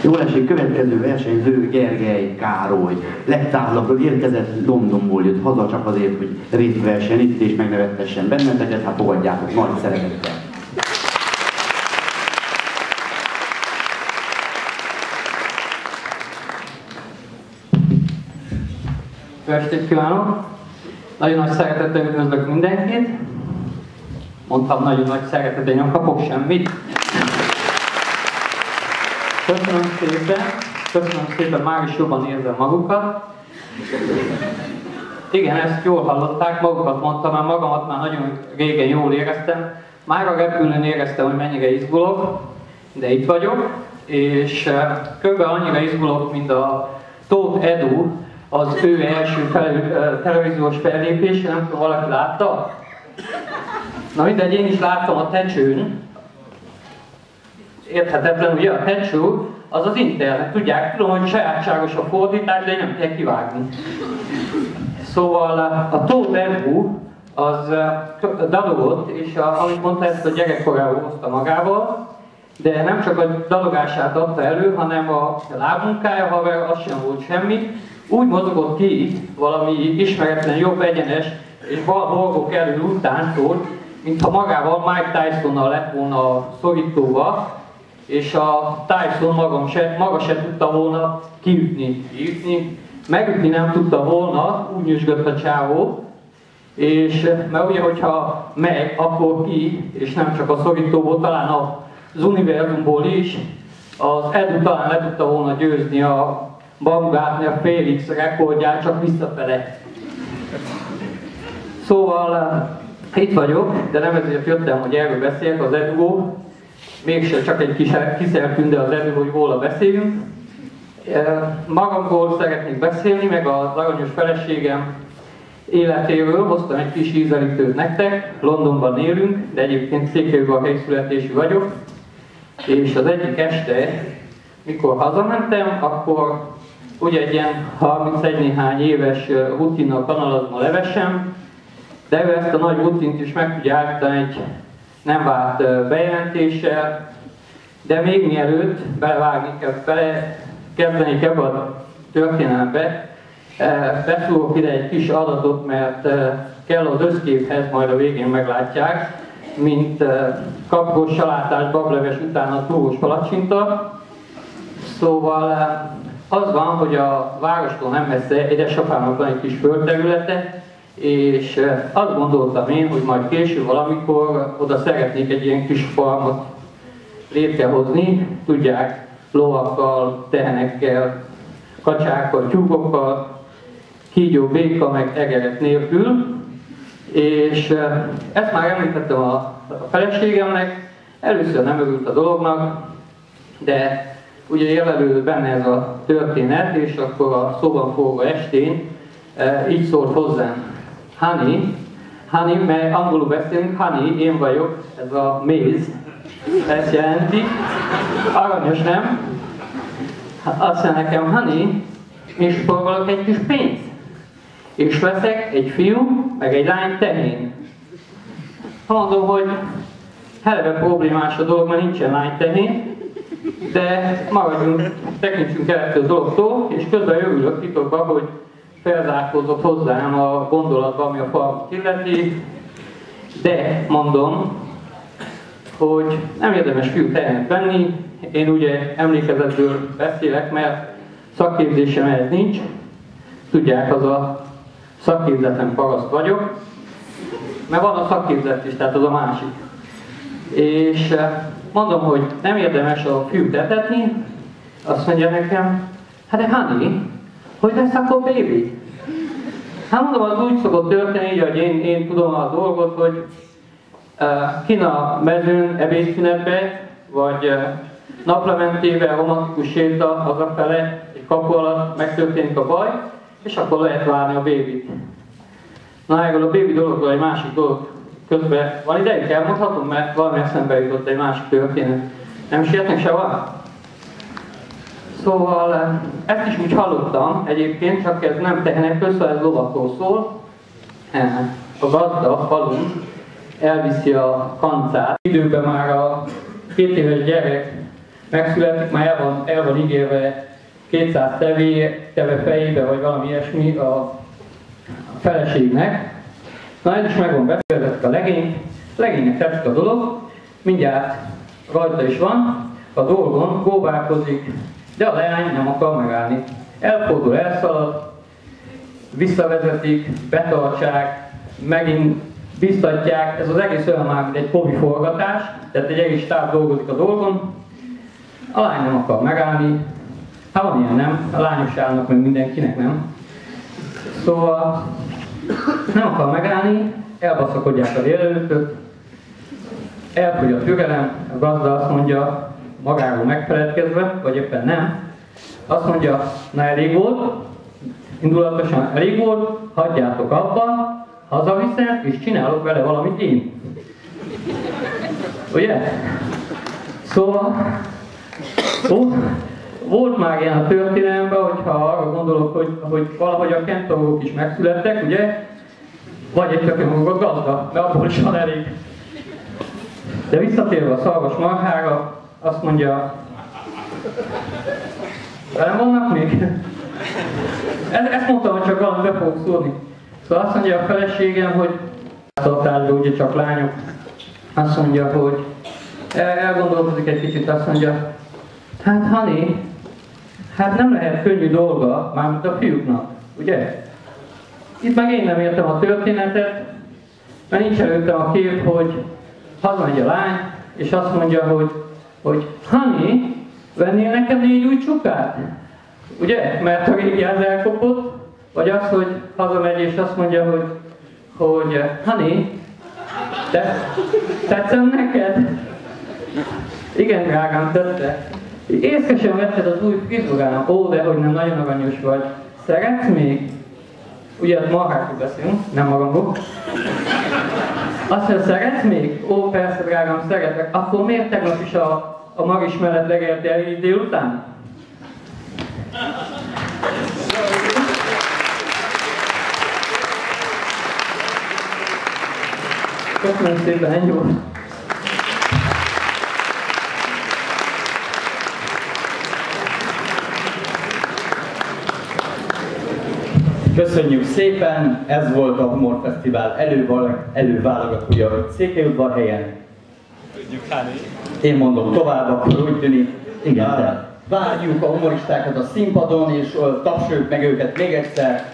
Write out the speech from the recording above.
Jól esik, következő versenyző Gergely Károly. Legtávolabbról érkezett, Londonból jött haza csak azért, hogy részt vessen itt és megnevettessen benneteket, hát fogadjátok nagy szeretettel. Jó estét kívánok! Nagyon nagy szeretettel üdvözlök mindenkit. Mondtam, nagyon nagy szeretettel, nem kapok semmit. Köszönöm szépen, már is jobban érzem magukat. Igen, ezt jól hallották, magukat mondtam, mert magamat már nagyon régen jól éreztem. Már a repülőn éreztem, hogy mennyire izgulok, de itt vagyok, és kb. Annyira izgulok, mint a Tóth Edu, az ő első televíziós fellépés, nem tudom, valaki látta? Na mindegy, én is láttam a Tecsőn. Érthetetlen, ugye a Tecső az az internet, tudják, tudom, hogy sajátságos a fordítás, de nem kell kivágni. Szóval a Tóth Edu az dalogott, és amit mondta, ezt a gyerekkorából hozta magával, de nem csak a dalogását adta elő, hanem a lábmunkája, haver, az sem volt semmi. Úgy mozogott ki valami ismeretlen, jobb, egyenes és bal dolgok elől után szólt, mintha magával Mike Tysonnal lett volna a szorítóba, és a Tyson maga se tudta volna kiütni. Megütni nem tudta volna, úgy nyüzsgött a csávó, és mert ugye, hogyha megy, akkor ki, és nem csak a szorítóból, talán az univerzumból is, az Edu talán le tudta volna győzni a Baumgartner a Félix rekordját, csak visszafele. Szóval itt vagyok, de nem ezért jöttem, hogy erről beszéljek, az Eduról. Mégse csak egy kis kiszerkünde az Edu, hogy róla beszéljünk. Magamról szeretnék beszélni, meg az aranyos feleségem életéről. Hoztam egy kis ízelítőt nektek. Londonban élünk, de egyébként Székelyudvarhelyi születésű vagyok. És az egyik este, mikor hazamentem, akkor ugye egy ilyen 31 néhány éves rutinnal kanalazom a levesem, de ő ezt a nagy rutint is meg tudja állítani egy nem várt bejelentéssel, de még mielőtt kezdenék ebbe a történelembe, beszúrok ide egy kis adatot, mert kell az összképhez, majd a végén meglátják, mint kapkos, salátás, bableves után a túrós palacsinta. Szóval az van, hogy a várostól nem messze édesapámnak van egy kis földterülete, és azt gondoltam én, hogy majd később valamikor oda szeretnék egy ilyen kis farmot létrehozni, tudják, lovakkal, tehenekkel, kacsákkal, tyúkokkal, kígyó, béka, meg egerek nélkül. És ezt már említettem a feleségemnek, először nem örült a dolognak, de ugye érlelődött benne ez a történet, és akkor a szóban forgó estén így szólt hozzám: Honey, mert angolul beszélünk, honey, én vagyok, ez a méz, ezt jelenti, aranyos, nem? Azt mondja nekem, honey, és forgalok egy kis pénzt, és veszek egy fiú, meg egy lány tehén. Mondom, hogy eleve problémás a dolog, mert nincsen lány tehén, de maradjunk, tekintsünk el a dologtól, és közben örülök titokba, hogy felzárkózott hozzám a gondolatba, ami a farmot illeti, de mondom, hogy nem érdemes fiú tehenet venni. Én ugye emlékezetből beszélek, mert szakképzésem ehhez nincs. Tudják, az a szakképzetlen paraszt vagyok, mert van a szakképzett is, tehát az a másik. És mondom, hogy nem érdemes a fiút etetni, azt mondja nekem, hát de honey, hogy lesz akkor baby? Hát mondom, az úgy szokott történni, hogy én tudom a dolgot, hogy kint a mezőn, ebédszünetbe, vagy naplementével romantikus séta hazafele, egy kapu alatt megtörténik a baj, és akkor lehet várni a bébit. Na, erről a baby dologról egy másik dolog közben van idejük, elmondhatom, mert valami eszembe jutott egy másik történet. Nem sietnek se van? Szóval ezt is úgy hallottam egyébként, csak ez nem tehenekről, szóval ez lovakról szól. A gazda a falun elviszi a kancát. Időben már a 2 éves gyerek megszületik, már el van ígérve 200 teve fejébe, vagy valami ilyesmi a feleségnek. Na ez is meg van befejezettük a legénynek tetszik a dolog, mindjárt rajta is van, a dolgon góbálkozik, de a leány nem akar megállni. Elfordul, elszalad, visszavezetik, betartsák, megint biztatják, ez az egész olyan már, mint egy hobbi forgatás, tehát egy egész stáb dolgozik a dolgon, a lány nem akar megállni, hát van ilyen nem, a lányos állnak, meg mindenkinek nem. Szóval nem akar megállni, elbaszakodják a délelőttöt, elfogy a türelem, a gazda azt mondja, magáról megfeledkezve, vagy éppen nem, azt mondja, na elég volt, indulatosan elég volt, hagyjátok abba, hazaviszem, és csinálok vele valamit én. Ugye? Szóval, volt már ilyen a történelemben, hogyha arra gondolok, hogy valahogy a kentorgok is megszülettek, ugye? Vagy egy tökéletes a gazda, mert abból is van elég. De visszatérve a szarvasmarhára, azt mondja, velem vannak még? Ezt mondtam, hogy csak valami be fogok szólni. Szóval azt mondja a feleségem, hogy tartásban ugye csak lányok, azt mondja, hogy elgondolkozik egy kicsit, azt mondja, hát Hani, hát nem lehet könnyű dolga, mármint a fiúknak, ugye? Itt meg én nem értem a történetet, mert nincs előttem a kép, hogy hazamegy a lány, és azt mondja, hogy Hani, vennél nekem 4 új csukát? Ugye? Mert a régi az elkopott, vagy az, hogy hazamegy és azt mondja, hogy Hani, tetszem neked? Igen, drágám, tette. Észre sem vetted az új frizurám. Ó, de hogy nem, nagyon aranyos vagy. Szeretsz még? Ugye, marhákról beszélünk, nem magamról. Azt mondja, szeretsz még? Ó, persze, drágám, szeretek. Akkor miért tegnap is a Maris mellett legeltél így délután? Köszönöm szépen, ennyi volt. Köszönjük szépen, ez volt a Humorfesztivál előválogatója Székelyudvarhelyen. Én mondom tovább, akkor úgy tűnik. Igen, Várjuk a humoristákat a színpadon, és tapsoljuk meg őket még egyszer.